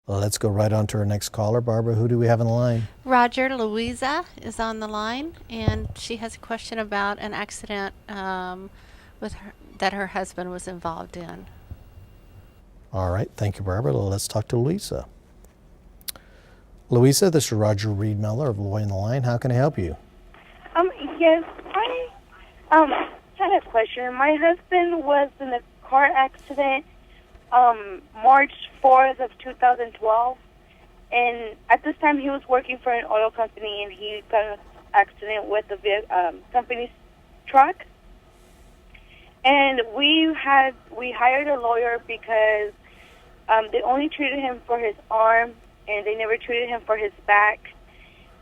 Well, let's go right on to our next caller. Barbara, who do we have on the line? Roger, Luisa is on the line, and she has a question about an accident with her, that her husband was involved in. All right, thank you, Barbara. Let's talk to Luisa. Luisa, this is Roger Riedmiller of Loy on the Line. How can I help you? Yes, I had a question. My husband was in a car accident March 4th of 2012, and at this time he was working for an oil company, and he got in an accident with the company's truck. And we hired a lawyer because they only treated him for his arm, and they never treated him for his back.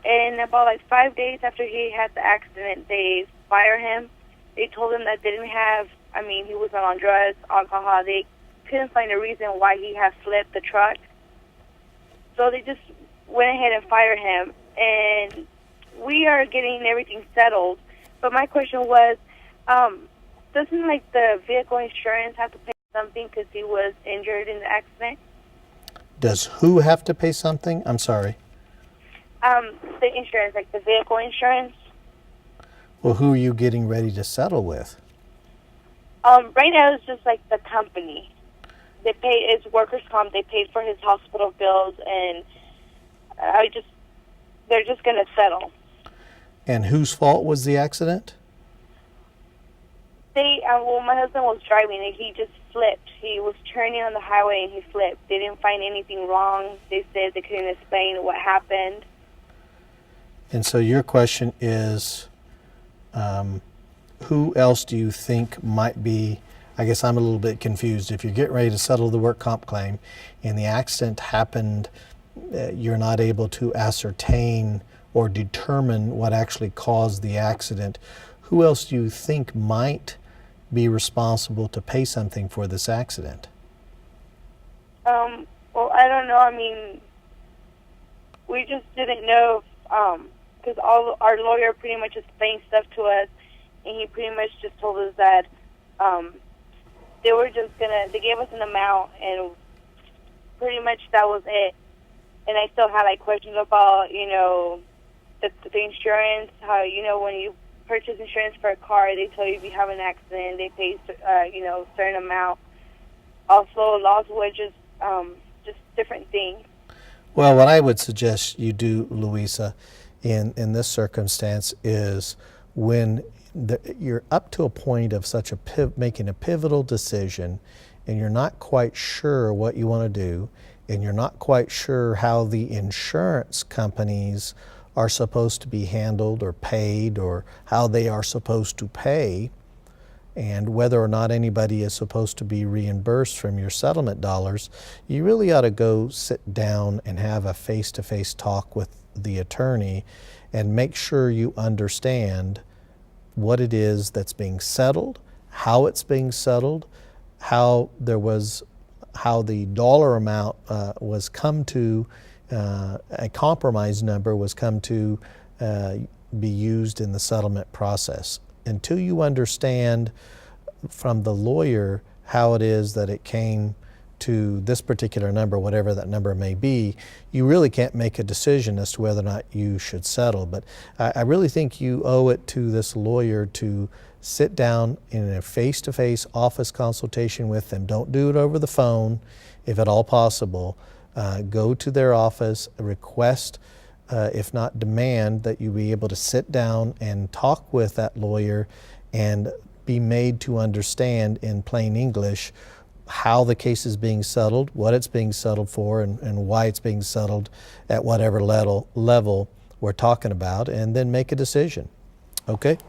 And about 5 days after he had the accident, they fired him. They told him that they didn't have, he was on drugs, alcohol. They couldn't find a reason why he had flipped the truck. So they just went ahead and fired him. And we are getting everything settled. But my question was, doesn't the vehicle insurance have to pay something because he was injured in the accident? Does who have to pay something? I'm sorry. The insurance, the vehicle insurance. Well, who are you getting ready to settle with? Right now it's just the company. They pay, it's workers' comp. They paid for his hospital bills, and they're just going to settle. And whose fault was the accident? My husband was driving and he just flipped. He was turning on the highway and he flipped. They didn't find anything wrong. They said they couldn't explain what happened. And so your question is, who else do you think might be, I guess I'm a little bit confused. If you're getting ready to settle the work comp claim and the accident happened, you're not able to ascertain or determine what actually caused the accident. Who else do you think might be responsible to pay something for this accident? Well, I don't know. We just didn't know because our lawyer pretty much explained stuff to us, and he pretty much just told us that they gave us an amount, and pretty much that was it. And I still had questions about, the insurance, how, when you purchase insurance for a car, they tell you if you have an accident, they pay, a certain amount. Also, loss wages, just different things. Well, what I would suggest you do, Luisa, in this circumstance is when you're up to a point of making a pivotal decision and you're not quite sure what you want to do and you're not quite sure how the insurance companies are supposed to be handled or paid or how they are supposed to pay and whether or not anybody is supposed to be reimbursed from your settlement dollars, you really ought to go sit down and have a face-to-face talk with the attorney and make sure you understand what it is that's being settled, how it's being settled, how the dollar amount was come to, a compromise number was come to be used in the settlement process. Until you understand from the lawyer how it is that it came to this particular number, whatever that number may be, you really can't make a decision as to whether or not you should settle. But I really think you owe it to this lawyer to sit down in a face-to-face office consultation with them. Don't do it over the phone, if at all possible. Go to their office, request, if not demand, that you be able to sit down and talk with that lawyer and be made to understand in plain English how the case is being settled, what it's being settled for, and why it's being settled at whatever level we're talking about, and then make a decision. Okay?